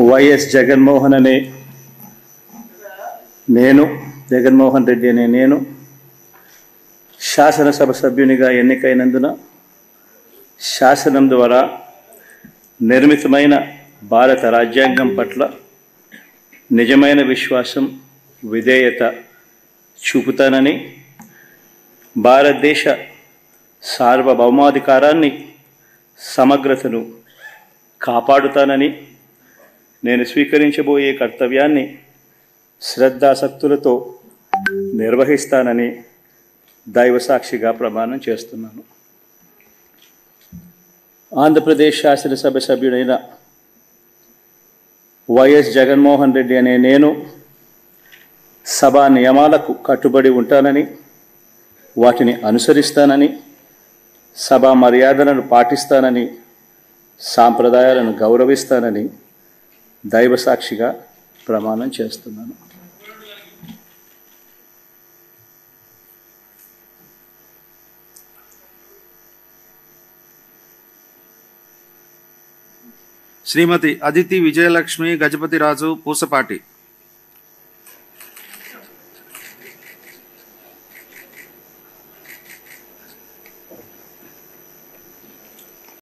YS Jaganmohan అనే నేను జగన్మోహన్ రెడ్డి అనే నేను శాసనసభ సభ్యునిగా ఎన్నికైనందున శాసనం ద్వారా నిర్మితమైన భారత రాజ్యాంగం పట్ల నిజమైన విశ్వాసం విధేయత చూపుతానని, భారతదేశ సార్వభౌమాధికారాన్ని సమగ్రతను కాపాడుతానని, నేను స్వీకరించబోయే కర్తవ్యాన్ని శ్రద్ధాసక్తులతో నిర్వహిస్తానని దైవసాక్షిగా ప్రమాణం చేస్తున్నాను. ఆంధ్రప్రదేశ్ శాసనసభ సభ్యుడైన వైఎస్ జగన్మోహన్ రెడ్డి అనే నేను సభా నియమాలకు కట్టుబడి ఉంటానని, వాటిని అనుసరిస్తానని, సభా మర్యాదలను పాటిస్తానని, సాంప్రదాయాలను గౌరవిస్తానని దైవసాక్షిగా ప్రమాణం చేస్తున్నాను. శ్రీమతి అదితి విజయలక్ష్మి గజపతిరాజు పూసపాటి.